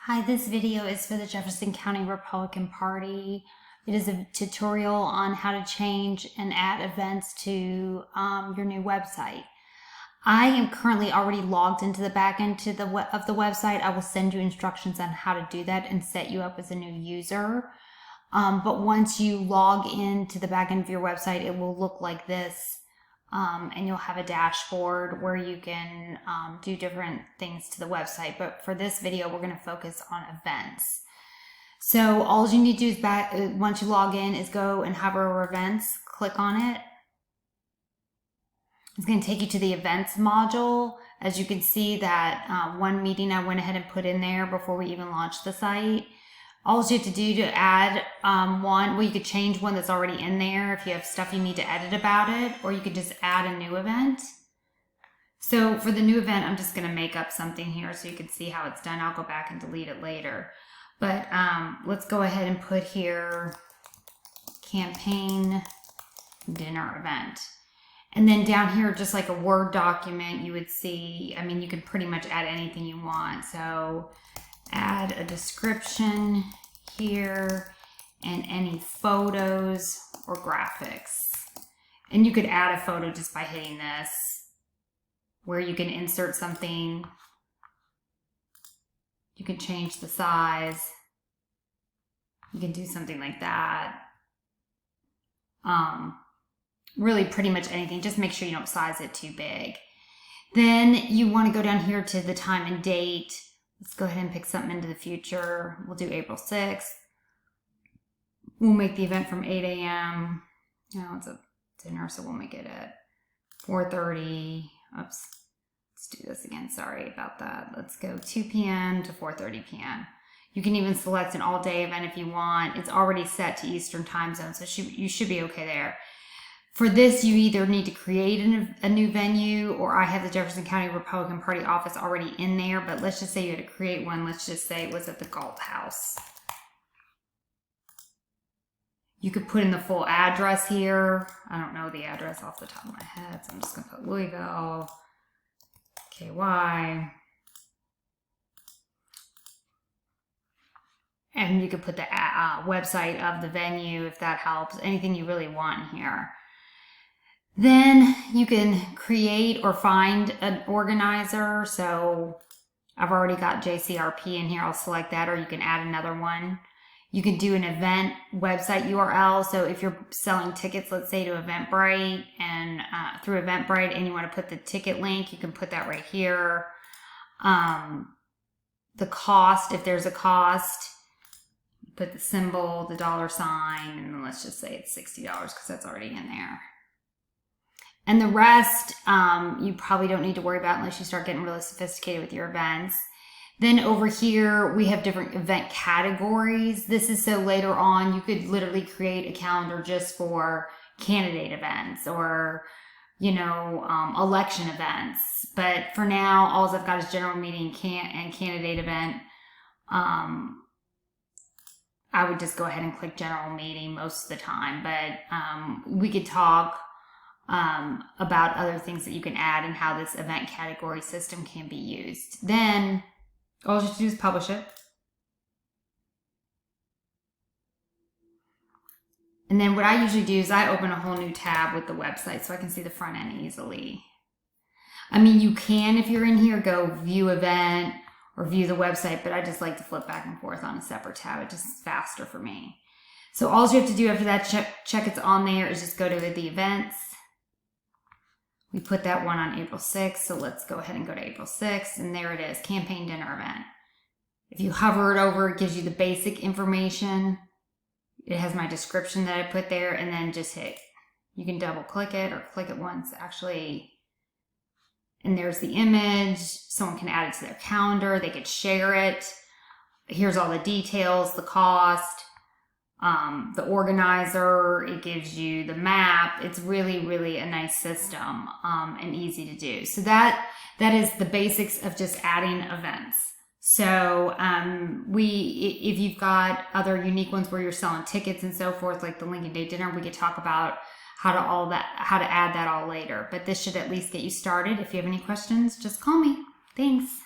Hi, this video is for the Jefferson County Republican Party. It is a tutorial on how to change and add events to your new website. I am currently already logged into the back end of the website. I will send you instructions on how to do that and set you up as a new user. But once you log into the back end of your website, it will look like this. And you'll have a dashboard where you can do different things to the website. But for this video, we're going to focus on events. So all you need to do is once you log in is go and hover over events, click on it. It's going to take you to the events module. As you can see that one meeting I went ahead and put in there before we even launched the site. All you have to do to add you could change one that's already in there if you have stuff you need to edit about it, or you could just add a new event. So for the new event, I'm just going to make up something here so you can see how it's done. I'll go back and delete it later. But let's go ahead and put here campaign dinner event. And then down here, just like a Word document, you would see, you can pretty much add anything you want. So add a description here and any photos or graphics. And you could add a photo just by hitting this, where you can insert something. You can change the size. You can do something like that. Really pretty much anything. Just make sure you don't size it too big. Then you want to go down here to the time and date. Let's go ahead and pick something into the future. We'll do April 6th. We'll make the event from 8 a.m. No, it's a dinner, so we'll make it at 4:30. Oops. Let's do this again. Sorry about that. Let's go 2 p.m. to 4:30 p.m. You can even select an all-day event if you want. It's already set to Eastern time zone, so you should be okay there. For this, you either need to create a new venue, or I have the Jefferson County Republican Party office already in there, but let's just say you had to create one. Let's just say it was at the Galt House. You could put in the full address here. I don't know the address off the top of my head, so I'm just going to put Louisville, KY. And you could put the website of the venue if that helps. Anything you really want in here. Then you can create or find an organizer. So I've already got JCRP in here. I'll select that, or you can add another one. You can do an event website URL. So if you're selling tickets, let's say to Eventbrite, and through Eventbrite, and you want to put the ticket link, you can put that right here. The cost, if there's a cost, put the symbol, the $sign, and then let's just say it's $60 because that's already in there. And the rest, you probably don't need to worry about unless you start getting really sophisticated with your events. Then over here, we have different event categories. This is so later on, you could literally create a calendar just for candidate events or, election events. But for now, all I've got is general meeting and candidate event. I would just go ahead and click general meeting most of the time. But we could talk about other things that you can add and how this event category system can be used. Then all you have to do is publish it. And then what I usually do is I open a whole new tab with the website so I can see the front end easily. You can, if you're in here, go view event or view the website, but I just like to flip back and forth on a separate tab. It just is faster for me. So all you have to do after that, check it's on there, is just go to the events. We put that one on April 6th, so let's go ahead and go to April 6th, and there it is, campaign dinner event. If you hover it over, it gives you the basic information. It has my description that I put there, and then just hit. You can double click it or click it once, actually. And there's the image. Someone can add it to their calendar. They could share it. Here's all the details, the cost. The organizer, it gives you the map. It's really, really a nice system and easy to do. So that is the basics of just adding events. So if you've got other unique ones where you're selling tickets and so forth, like the Lincoln Day dinner, we could talk about how to add that all later. But this should at least get you started. If you have any questions, just call me. Thanks.